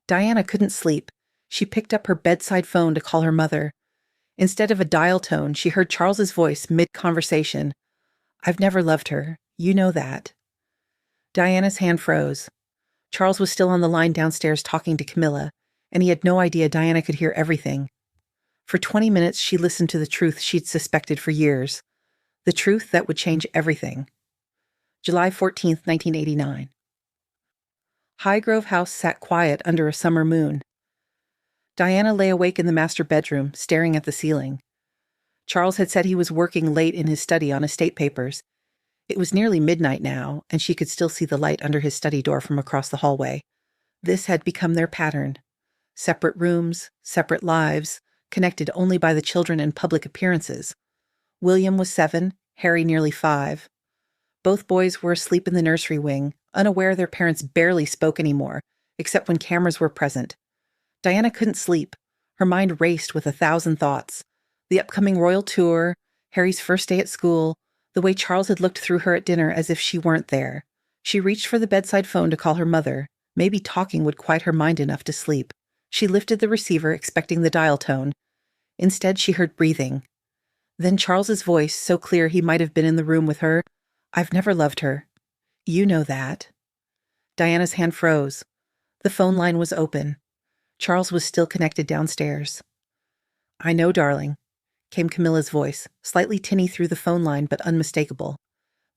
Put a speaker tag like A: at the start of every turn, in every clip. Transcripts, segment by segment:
A: Diana couldn't sleep. She picked up her bedside phone to call her mother. Instead of a dial tone, she heard Charles's voice mid-conversation. "I've never loved her. You know that." Diana's hand froze. Charles was still on the line downstairs talking to Camilla, and he had no idea Diana could hear everything. For 20 minutes, she listened to the truth she'd suspected for years. The truth that would change everything. July 14th, 1989. Highgrove House sat quiet under a summer moon. Diana lay awake in the master bedroom, staring at the ceiling. Charles had said he was working late in his study on estate papers. It was nearly midnight now, and she could still see the light under his study door from across the hallway. This had become their pattern. Separate rooms, separate lives, connected only by the children and public appearances. William was 7, Harry nearly 5. Both boys were asleep in the nursery wing, unaware their parents barely spoke anymore, except when cameras were present. Diana couldn't sleep. Her mind raced with 1,000 thoughts. The upcoming royal tour, Harry's first day at school, the way Charles had looked through her at dinner as if she weren't there. She reached for the bedside phone to call her mother. Maybe talking would quiet her mind enough to sleep. She lifted the receiver, expecting the dial tone. Instead, she heard breathing. Then Charles's voice, so clear he might have been in the room with her. "I've never loved her. You know that." Diana's hand froze. The phone line was open. Charles was still connected downstairs. "I know, darling," came Camilla's voice, slightly tinny through the phone line but unmistakable.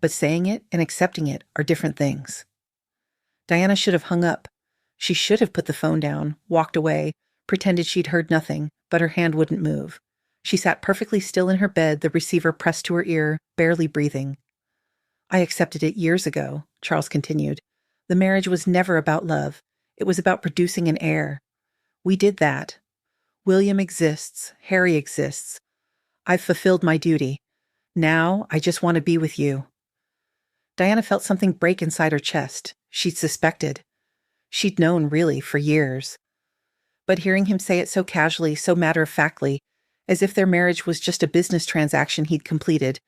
A: But saying it and accepting it are different things. Diana should have hung up. She should have put the phone down, walked away, pretended she'd heard nothing, but her hand wouldn't move. She sat perfectly still in her bed, the receiver pressed to her ear, barely breathing. "I accepted it years ago," Charles continued. "The marriage was never about love. It was about producing an heir. We did that. William exists. Harry exists. I've fulfilled my duty. Now I just want to be with you." Diana felt something break inside her chest. She'd suspected. She'd known, really, for years. But hearing him say it so casually, so matter-of-factly, as if their marriage was just a business transaction he'd completed,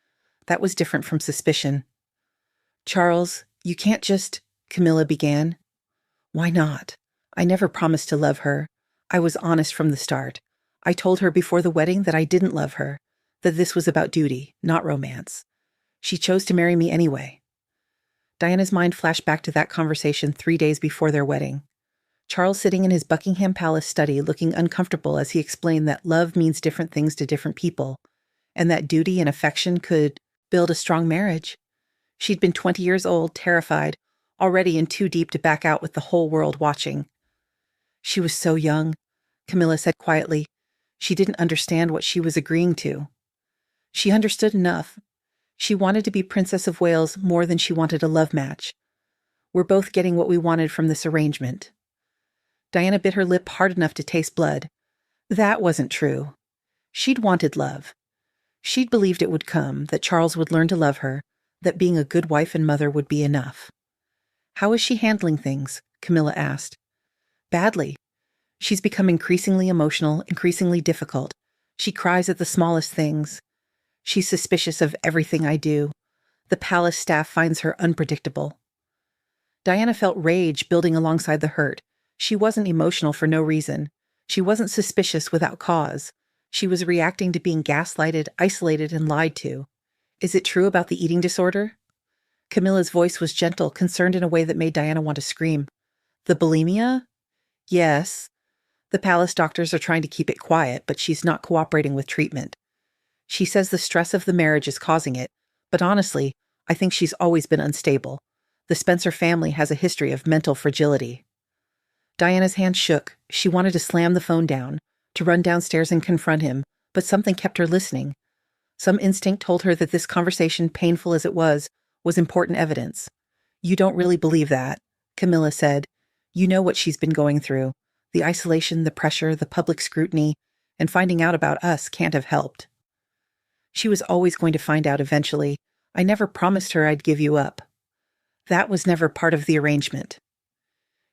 A: that was different from suspicion. "Charles, you can't just—" Camilla began. "Why not? I never promised to love her. I was honest from the start. I told her before the wedding that I didn't love her, that this was about duty, not romance. She chose to marry me anyway." Diana's mind flashed back to that conversation 3 days before their wedding. Charles sitting in his Buckingham Palace study looking uncomfortable as he explained that love means different things to different people, and that duty and affection could build a strong marriage. She'd been 20 years old, terrified, already in too deep to back out with the whole world watching. "She was so young," Camilla said quietly. She didn't understand what she was agreeing to. She understood enough. She wanted to be Princess of Wales more than she wanted a love match. "We're both getting what we wanted from this arrangement." Diana bit her lip hard enough to taste blood. That wasn't true. She'd wanted love. She'd believed it would come, that Charles would learn to love her, that being a good wife and mother would be enough. "How is she handling things?" Camilla asked. "Badly. She's become increasingly emotional, increasingly difficult. She cries at the smallest things. She's suspicious of everything I do. The palace staff finds her unpredictable." Diana felt rage building alongside the hurt. She wasn't emotional for no reason. She wasn't suspicious without cause. She was reacting to being gaslighted, isolated, and lied to. "Is it true about the eating disorder?" Camilla's voice was gentle, concerned in a way that made Diana want to scream. "The bulimia?" "Yes. The palace doctors are trying to keep it quiet, but she's not cooperating with treatment. She says the stress of the marriage is causing it, but honestly, I think she's always been unstable. The Spencer family has a history of mental fragility." Diana's hand shook. She wanted to slam the phone down, to run downstairs and confront him, but something kept her listening. Some instinct told her that this conversation, painful as it was important evidence. "You don't really believe that," Camilla said. "You know what she's been going through. The isolation, the pressure, the public scrutiny, and finding out about us can't have helped." "She was always going to find out eventually. I never promised her I'd give you up." "That was never part of the arrangement."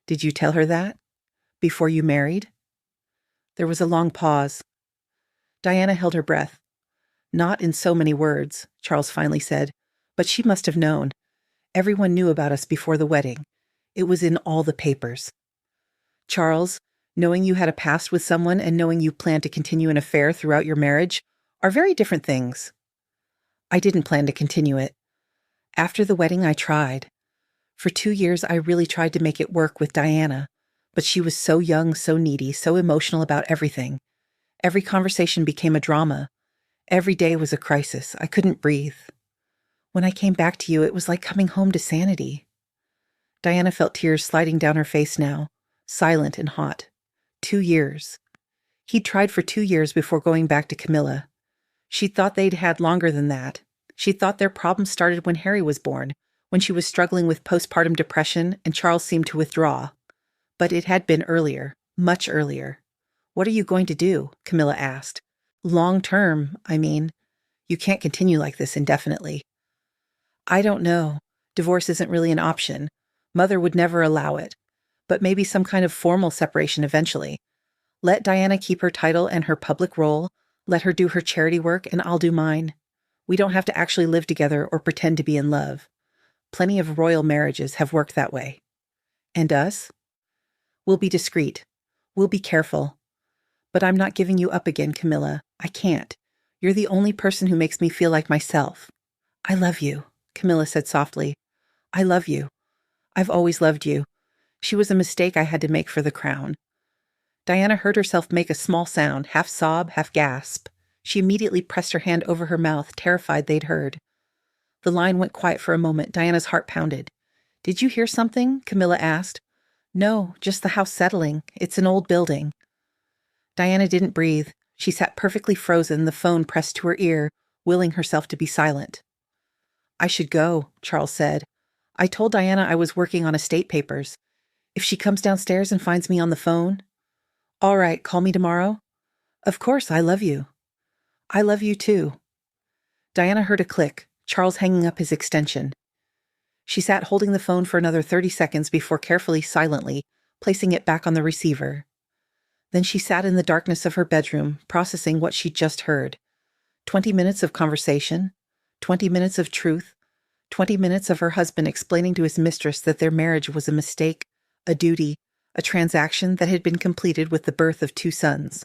A: "Did you tell her that? Before you married?" There was a long pause. Diana held her breath. "Not in so many words," Charles finally said, "but she must have known. Everyone knew about us before the wedding. It was in all the papers." Charles, knowing you had a past with someone and knowing you planned to continue an affair throughout your marriage are very different things. I didn't plan to continue it. After the wedding, I tried. For 2 years, I really tried to make it work with Diana, but she was so young, so needy, so emotional about everything. Every conversation became a drama. Every day was a crisis. I couldn't breathe. When I came back to you, it was like coming home to sanity. Diana felt tears sliding down her face now, silent and hot. 2 years. He'd tried for 2 years before going back to Camilla. She thought they'd had longer than that. She thought their problems started when Harry was born, when she was struggling with postpartum depression and Charles seemed to withdraw. But it had been earlier, much earlier. What are you going to do? Camilla asked. Long term, I mean. You can't continue like this indefinitely. I don't know. Divorce isn't really an option. Mother would never allow it. But maybe some kind of formal separation eventually. Let Diana keep her title and her public role. Let her do her charity work and I'll do mine. We don't have to actually live together or pretend to be in love. Plenty of royal marriages have worked that way. And us? We'll be discreet. We'll be careful. But I'm not giving you up again, Camilla. I can't. You're the only person who makes me feel like myself. I love you, Camilla said softly. I love you. I've always loved you. She was a mistake I had to make for the crown. Diana heard herself make a small sound, half sob, half gasp. She immediately pressed her hand over her mouth, terrified they'd heard. The line went quiet for a moment. Diana's heart pounded. Did you hear something? Camilla asked. No, just the house settling. It's an old building. Diana didn't breathe. She sat perfectly frozen, the phone pressed to her ear, willing herself to be silent. I should go, Charles said. I told Diana I was working on estate papers. If she comes downstairs and finds me on the phone. All right, call me tomorrow. Of course, I love you. I love you too. Diana heard a click, Charles hanging up his extension. She sat holding the phone for another 30 seconds before carefully, silently, placing it back on the receiver. Then she sat in the darkness of her bedroom, processing what she'd just heard. 20 minutes of conversation, 20 minutes of truth, 20 minutes of her husband explaining to his mistress that their marriage was a mistake, a duty, a transaction that had been completed with the birth of 2 sons.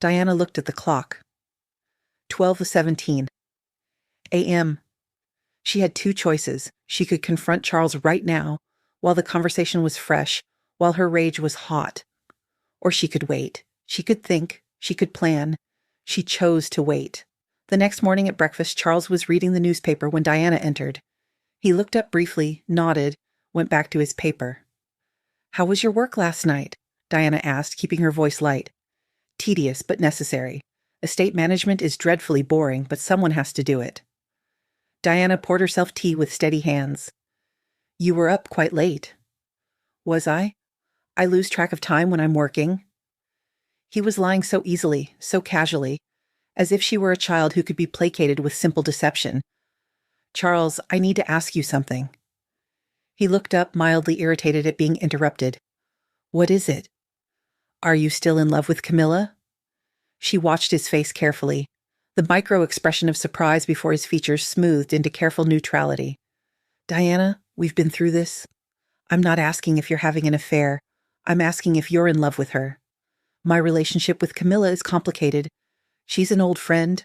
A: Diana looked at the clock. 12:17 a.m. She had 2 choices. She could confront Charles right now, while the conversation was fresh, while her rage was hot. Or she could wait. She could think. She could plan. She chose to wait. The next morning at breakfast, Charles was reading the newspaper when Diana entered. He looked up briefly, nodded, went back to his paper. How was your work last night? Diana asked, keeping her voice light. Tedious, but necessary. Estate management is dreadfully boring, but someone has to do it. Diana poured herself tea with steady hands. You were up quite late. Was I? I lose track of time when I'm working. He was lying so easily, so casually, as if she were a child who could be placated with simple deception. Charles, I need to ask you something. He looked up, mildly irritated at being interrupted. What is it? Are you still in love with Camilla? She watched his face carefully, the micro-expression of surprise before his features smoothed into careful neutrality. Diana, we've been through this. I'm not asking if you're having an affair. I'm asking if you're in love with her. My relationship with Camilla is complicated. She's an old friend.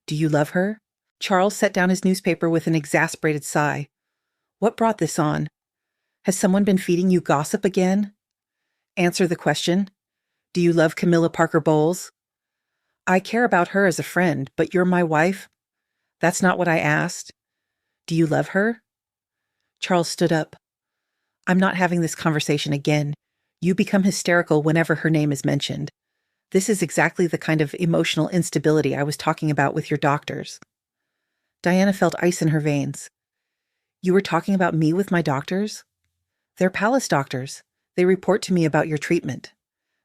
A: Do you love her? Charles set down his newspaper with an exasperated sigh. What brought this on? Has someone been feeding you gossip again? Answer the question. Do you love Camilla Parker Bowles? I care about her as a friend, but you're my wife? That's not what I asked. Do you love her? Charles stood up. I'm not having this conversation again. You become hysterical whenever her name is mentioned. This is exactly the kind of emotional instability I was talking about with your doctors. Diana felt ice in her veins. You were talking about me with my doctors? They're palace doctors. They report to me about your treatment.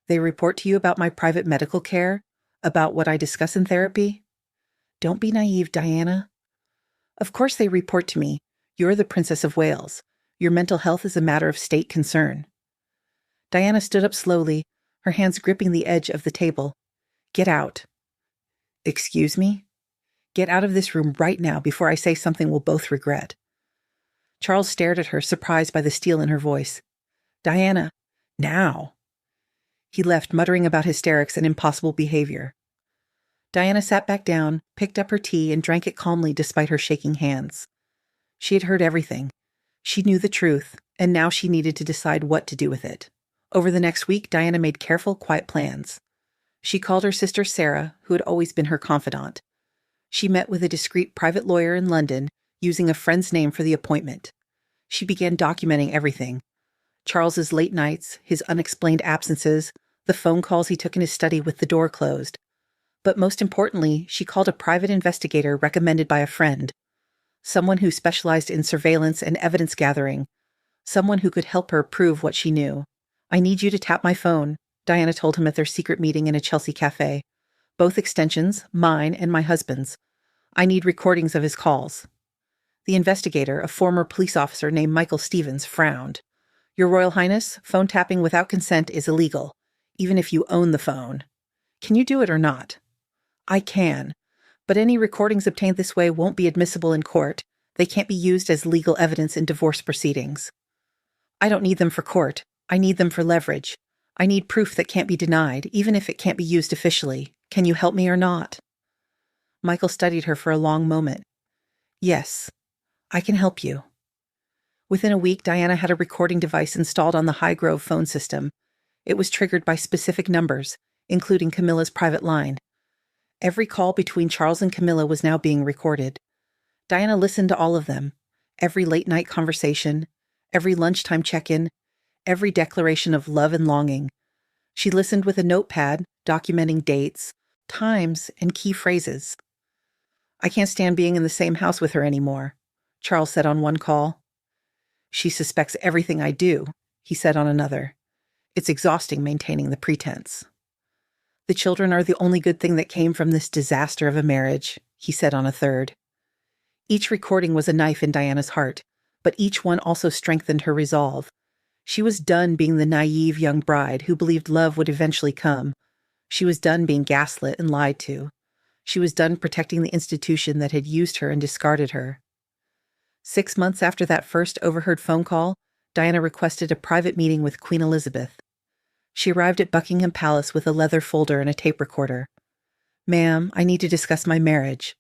A: They report to you about my private medical care, about what I discuss in therapy. Don't be naive, Diana. Of course they report to me. You're the Princess of Wales. Your mental health is a matter of state concern. Diana stood up slowly, her hands gripping the edge of the table. Get out. Excuse me? Get out of this room right now before I say something we'll both regret. Charles stared at her, surprised by the steel in her voice. Diana, now. He left, muttering about hysterics and impossible behavior. Diana sat back down, picked up her tea, and drank it calmly despite her shaking hands. She had heard everything. She knew the truth, and now she needed to decide what to do with it. Over the next week, Diana made careful, quiet plans. She called her sister Sarah, who had always been her confidant. She met with a discreet private lawyer in London, using a friend's name for the appointment. She began documenting everything. Charles's late nights, his unexplained absences, the phone calls he took in his study with the door closed. But most importantly, she called a private investigator recommended by a friend. Someone who specialized in surveillance and evidence gathering. Someone who could help her prove what she knew. "I need you to tap my phone," Diana told him at their secret meeting in a Chelsea cafe. "Both extensions, mine and my husband's. I need recordings of his calls." The investigator, a former police officer named Michael Stevens, frowned. "Your Royal Highness, phone tapping without consent is illegal, even if you own the phone. Can you do it or not?" "I can, but any recordings obtained this way won't be admissible in court. They can't be used as legal evidence in divorce proceedings." "I don't need them for court. I need them for leverage. I need proof that can't be denied, even if it can't be used officially. Can you help me or not?" Michael studied her for a long moment. "Yes, I can help you." Within a week, Diana had a recording device installed on the Highgrove phone system. It was triggered by specific numbers, including Camilla's private line. Every call between Charles and Camilla was now being recorded. Diana listened to all of them. Every late-night conversation, every lunchtime check-in, every declaration of love and longing. She listened with a notepad, documenting dates, times, and key phrases. "I can't stand being in the same house with her anymore," Charles said on one call. "She suspects everything I do," he said on another. "It's exhausting maintaining the pretense." "The children are the only good thing that came from this disaster of a marriage," he said on a third. Each recording was a knife in Diana's heart, but each one also strengthened her resolve. She was done being the naive young bride who believed love would eventually come. She was done being gaslit and lied to. She was done protecting the institution that had used her and discarded her. 6 months after that first overheard phone call, Diana requested a private meeting with Queen Elizabeth. She arrived at Buckingham Palace with a leather folder and a tape recorder. "Ma'am, I need to discuss my marriage,"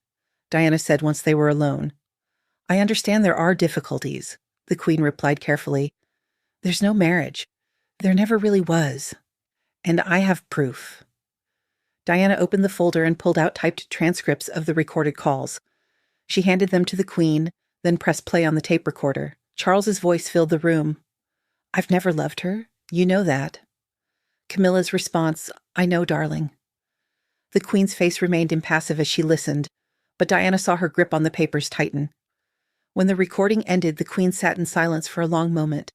A: Diana said once they were alone. "I understand there are difficulties," the Queen replied carefully. "There's no marriage. There never really was. And I have proof." Diana opened the folder and pulled out typed transcripts of the recorded calls. She handed them to the Queen, then pressed play on the tape recorder. Charles's voice filled the room. "I've never loved her. You know that." Camilla's response, "I know, darling." The Queen's face remained impassive as she listened, but Diana saw her grip on the papers tighten. When the recording ended, the Queen sat in silence for a long moment.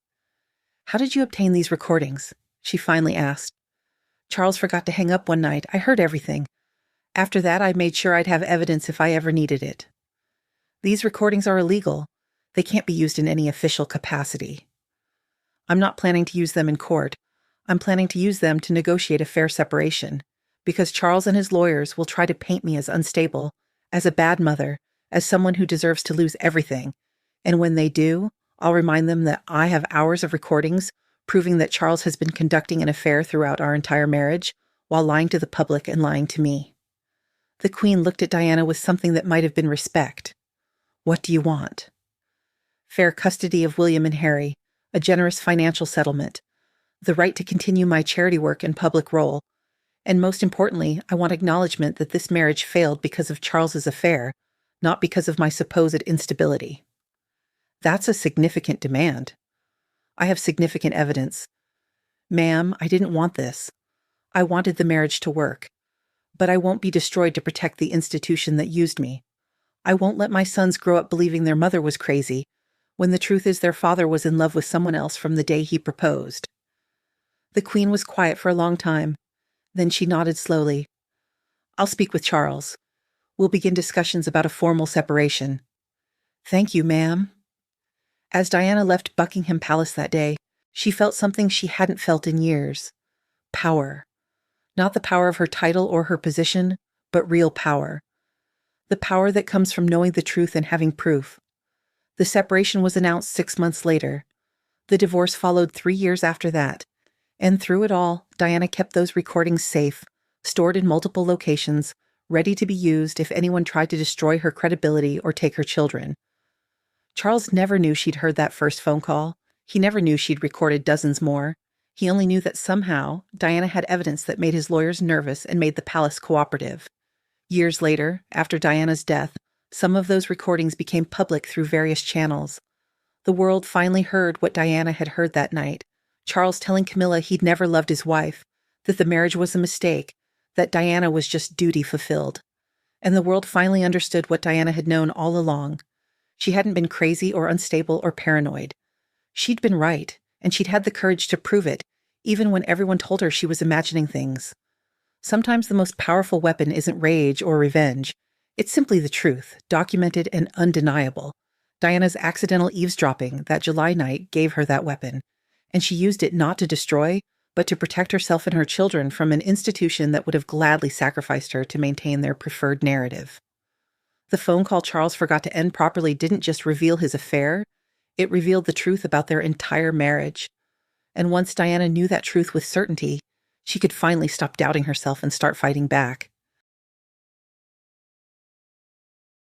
A: "How did you obtain these recordings?" she finally asked. "Charles forgot to hang up one night. I heard everything. After that, I made sure I'd have evidence if I ever needed it." "These recordings are illegal. They can't be used in any official capacity." "I'm not planning to use them in court. I'm planning to use them to negotiate a fair separation, because Charles and his lawyers will try to paint me as unstable, as a bad mother, as someone who deserves to lose everything. And when they do, I'll remind them that I have hours of recordings proving that Charles has been conducting an affair throughout our entire marriage, while lying to the public and lying to me." The Queen looked at Diana with something that might have been respect. "What do you want?" "Fair custody of William and Harry, a generous financial settlement, the right to continue my charity work and public role, and most importantly, I want acknowledgement that this marriage failed because of Charles's affair, not because of my supposed instability." "That's a significant demand." "I have significant evidence. Ma'am, I didn't want this. I wanted the marriage to work. But I won't be destroyed to protect the institution that used me. I won't let my sons grow up believing their mother was crazy, when the truth is their father was in love with someone else from the day he proposed." The Queen was quiet for a long time. Then she nodded slowly. "I'll speak with Charles. We'll begin discussions about a formal separation." "Thank you, ma'am." As Diana left Buckingham Palace that day, she felt something she hadn't felt in years. Power. Not the power of her title or her position, but real power. The power that comes from knowing the truth and having proof. The separation was announced 6 months later. The divorce followed 3 years after that. And through it all, Diana kept those recordings safe, stored in multiple locations, ready to be used if anyone tried to destroy her credibility or take her children. Charles never knew she'd heard that first phone call. He never knew she'd recorded dozens more. He only knew that somehow Diana had evidence that made his lawyers nervous and made the palace cooperative. Years later, after Diana's death, some of those recordings became public through various channels. The world finally heard what Diana had heard that night. Charles telling Camilla he'd never loved his wife, that the marriage was a mistake, that Diana was just duty fulfilled. And the world finally understood what Diana had known all along. She hadn't been crazy or unstable or paranoid. She'd been right, and she'd had the courage to prove it, even when everyone told her she was imagining things. Sometimes the most powerful weapon isn't rage or revenge. It's simply the truth, documented and undeniable. Diana's accidental eavesdropping that July night gave her that weapon, and she used it not to destroy, but to protect herself and her children from an institution that would have gladly sacrificed her to maintain their preferred narrative. The phone call Charles forgot to end properly didn't just reveal his affair, it revealed the truth about their entire marriage. And once Diana knew that truth with certainty, she could finally stop doubting herself and start fighting back.